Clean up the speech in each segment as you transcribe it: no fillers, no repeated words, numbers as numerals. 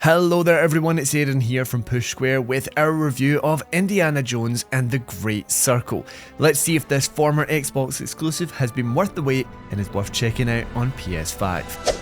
Hello there everyone, it's Aaron here from Push Square with our review of Indiana Jones and the Great Circle. Let's see if this former Xbox exclusive has been worth the wait and is worth checking out on PS5.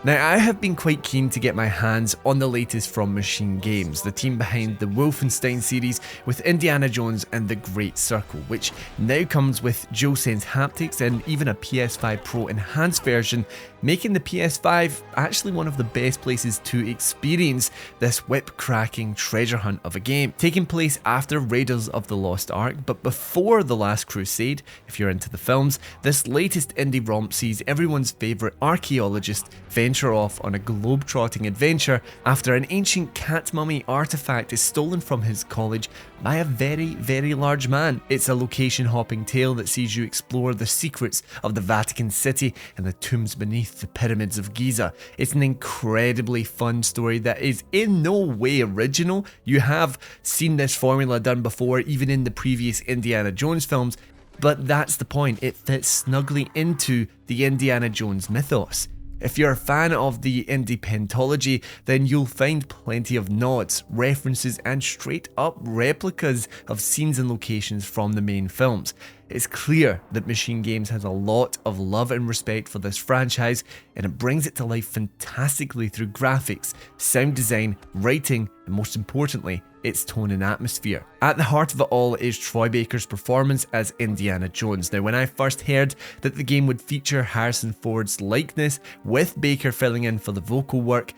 Now, I have been quite keen to get my hands on the latest from Machine Games, the team behind the Wolfenstein series with Indiana Jones and the Great Circle, which now comes with DualSense haptics and even a PS5 Pro enhanced version, making the PS5 actually one of the best places to experience this whip-cracking treasure hunt of a game, taking place after Raiders of the Lost Ark, but before The Last Crusade. If you're into the films, this latest indie romp sees everyone's favourite archaeologist venture off on a globe-trotting adventure after an ancient cat mummy artifact is stolen from his college by a very large man. It's a location-hopping tale that sees you explore the secrets of the Vatican City and the tombs beneath the pyramids of Giza. It's an incredibly fun story that is in no way original. You have seen this formula done before, even in the previous Indiana Jones films, but that's the point. It fits snugly into the Indiana Jones mythos. If you're a fan of the indie pentology, then you'll find plenty of nods, references and straight up replicas of scenes and locations from the main films. It's clear that Machine Games has a lot of love and respect for this franchise, and it brings it to life fantastically through graphics, sound design, writing, and most importantly, its tone and atmosphere. At the heart of it all is Troy Baker's performance as Indiana Jones. Now, when I first heard that the game would feature Harrison Ford's likeness with Baker filling in for the vocal work,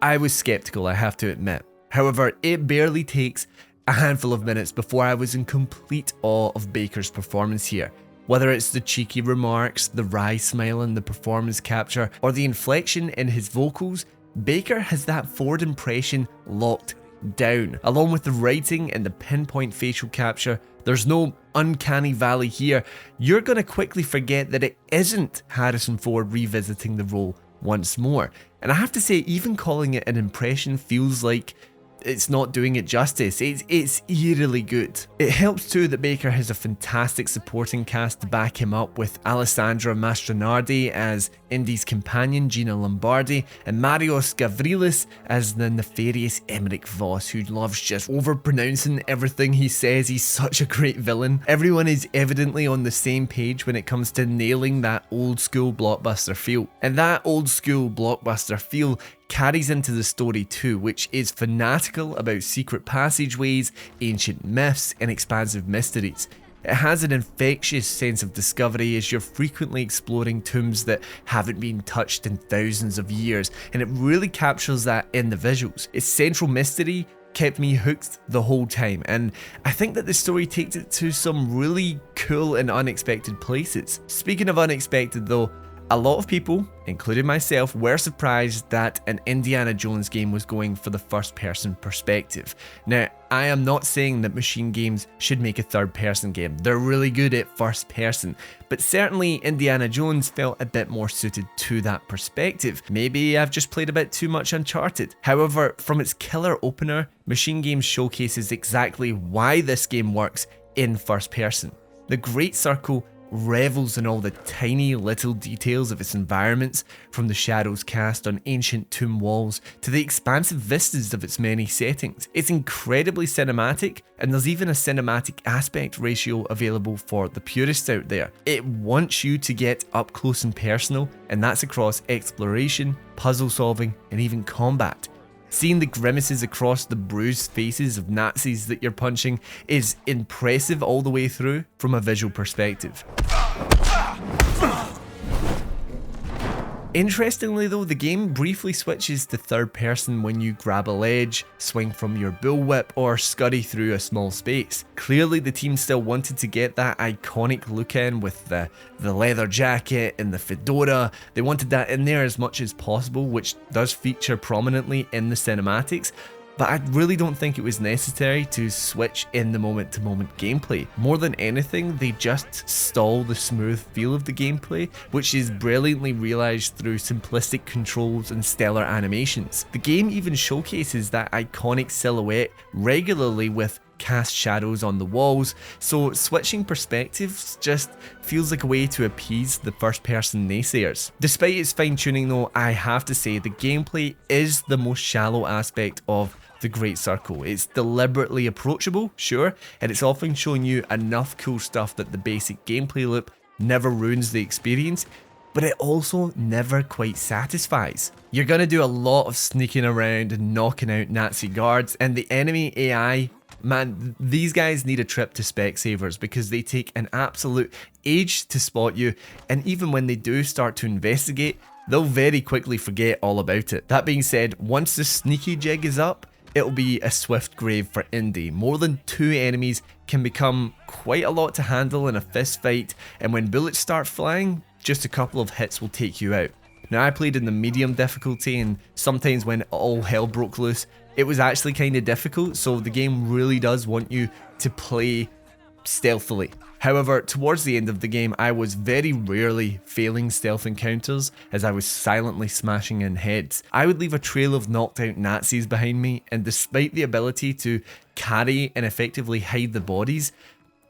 I was skeptical, I have to admit. However, it barely takes a handful of minutes before I was in complete awe of Baker's performance here. Whether it's the cheeky remarks, the wry smile in the performance capture, or the inflection in his vocals, Baker has that Ford impression locked down. Along with the writing and the pinpoint facial capture, there's no uncanny valley here. You're going to quickly forget that it isn't Harrison Ford revisiting the role once more. And I have to say, even calling it an impression feels like it's not doing it justice. It's eerily good. It helps too that Baker has a fantastic supporting cast to back him up, with Alessandra Mastronardi as Indy's companion Gina Lombardi and Marios Gavrilis as the nefarious Emmerich Voss, who loves just overpronouncing everything he says. He's such a great villain. Everyone is evidently on the same page when it comes to nailing that old school blockbuster feel. And that old school blockbuster feel carries into the story too, which is fanatical about secret passageways, ancient myths, and expansive mysteries. It has an infectious sense of discovery as you're frequently exploring tombs that haven't been touched in thousands of years, and it really captures that in the visuals. Its central mystery kept me hooked the whole time, and I think that the story takes it to some really cool and unexpected places. Speaking of unexpected though, a lot of people, including myself, were surprised that an Indiana Jones game was going for the first-person perspective. Now, I am not saying that Machine Games should make a third-person game. They're really good at first-person, but certainly Indiana Jones felt a bit more suited to that perspective. Maybe I've just played a bit too much Uncharted. However, from its killer opener, Machine Games showcases exactly why this game works in first-person. The Great Circle revels in all the tiny little details of its environments, from the shadows cast on ancient tomb walls to the expansive vistas of its many settings. It's incredibly cinematic, and there's even a cinematic aspect ratio available for the purists out there. It wants you to get up close and personal, and that's across exploration, puzzle solving, and even combat. Seeing the grimaces across the bruised faces of Nazis that you're punching is impressive all the way through from a visual perspective. Interestingly though, the game briefly switches to third person when you grab a ledge, swing from your bullwhip, or scurry through a small space. Clearly the team still wanted to get that iconic look in with the leather jacket and the fedora. They wanted that in there as much as possible, which does feature prominently in the cinematics. But I really don't think it was necessary to switch in the moment-to-moment gameplay. More than anything, they just stall the smooth feel of the gameplay, which is brilliantly realised through simplistic controls and stellar animations. The game even showcases that iconic silhouette regularly with cast shadows on the walls, so switching perspectives just feels like a way to appease the first-person naysayers. Despite its fine-tuning though, I have to say the gameplay is the most shallow aspect of the Great Circle. It's deliberately approachable, sure, and it's often showing you enough cool stuff that the basic gameplay loop never ruins the experience, but it also never quite satisfies. You're gonna do a lot of sneaking around and knocking out Nazi guards, and the enemy AI, man, these guys need a trip to Specsavers because they take an absolute age to spot you, and even when they do start to investigate, they'll very quickly forget all about it. That being said, once the sneaky jig is up, it'll be a swift grave for Indy. More than 2 enemies can become quite a lot to handle in a fist fight, and when bullets start flying, just a couple of hits will take you out. Now, I played in the medium difficulty, and sometimes when all hell broke loose, it was actually kind of difficult, so the game really does want you to play stealthily. However, towards the end of the game, I was very rarely failing stealth encounters as I was silently smashing in heads. I would leave a trail of knocked out Nazis behind me, and despite the ability to carry and effectively hide the bodies,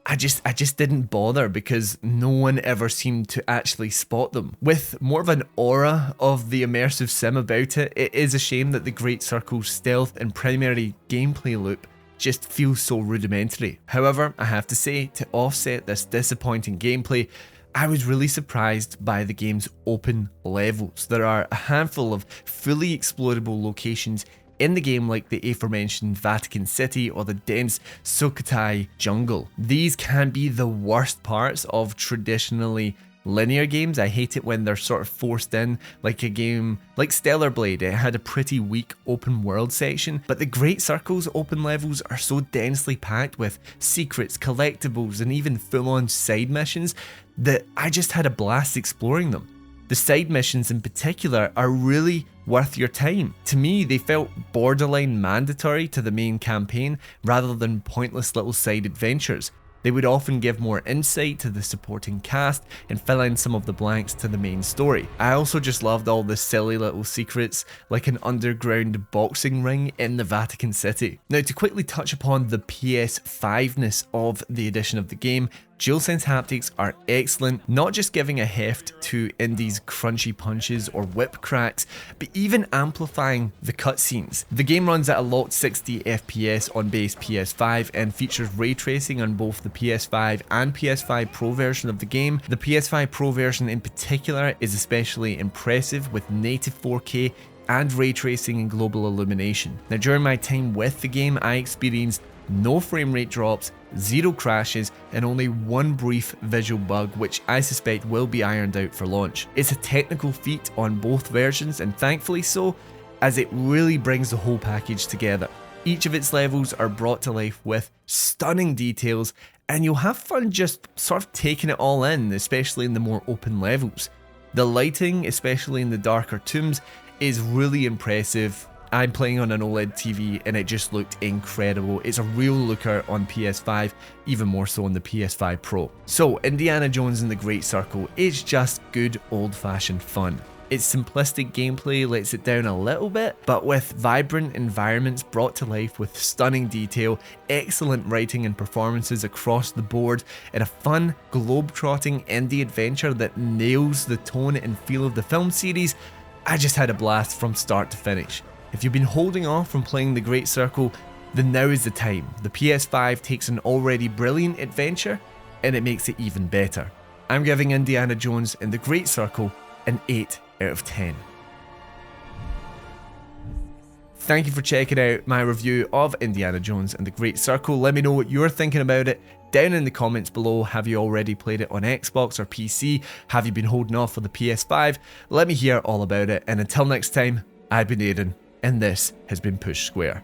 I just didn't bother because no one ever seemed to actually spot them. With more of an aura of the immersive sim about it, it is a shame that the Great Circle's stealth and primary gameplay loop just feels so rudimentary. However, I have to say, to offset this disappointing gameplay, I was really surprised by the game's open levels. There are a handful of fully explorable locations in the game, like the aforementioned Vatican City or the dense Sukhothai jungle. These can be the worst parts of traditionally linear games. I hate it when they're sort of forced in, like a game like Stellar Blade. It had a pretty weak open world section, but the Great Circle's open levels are so densely packed with secrets, collectibles, and even full-on side missions that I just had a blast exploring them. The side missions in particular are really worth your time. To me, they felt borderline mandatory to the main campaign rather than pointless little side adventures. They would often give more insight to the supporting cast and fill in some of the blanks to the main story. I also just loved all the silly little secrets, like an underground boxing ring in the Vatican City. Now, to quickly touch upon the PS5-ness of the addition of the game, DualSense haptics are excellent, not just giving a heft to Indy's crunchy punches or whip cracks, but even amplifying the cutscenes. The game runs at a locked 60 FPS on base PS5 and features ray tracing on both the PS5 and PS5 Pro version of the game. The PS5 Pro version in particular is especially impressive with native 4K and ray tracing and global illumination. Now, during my time with the game, I experienced no frame rate drops, 0 crashes, and only one brief visual bug, which I suspect will be ironed out for launch. It's a technical feat on both versions, and thankfully so, as it really brings the whole package together. Each of its levels are brought to life with stunning details, and you'll have fun just sort of taking it all in, especially in the more open levels. The lighting, especially in the darker tombs, is really impressive. I'm playing on an OLED TV and it just looked incredible. It's a real looker on PS5, even more so on the PS5 Pro. So Indiana Jones and the Great Circle is just good old-fashioned fun. Its simplistic gameplay lets it down a little bit, but with vibrant environments brought to life with stunning detail, excellent writing and performances across the board, and a fun, globe-trotting indie adventure that nails the tone and feel of the film series, I just had a blast from start to finish. If you've been holding off from playing the Great Circle, then now is the time. The PS5 takes an already brilliant adventure and it makes it even better. I'm giving Indiana Jones and the Great Circle an 8 out of 10. Thank you for checking out my review of Indiana Jones and the Great Circle. Let me know what you're thinking about it down in the comments below. Have you already played it on Xbox or PC? Have you been holding off for the PS5? Let me hear all about it, and until next time, I've been Aiden, and this has been Push Square.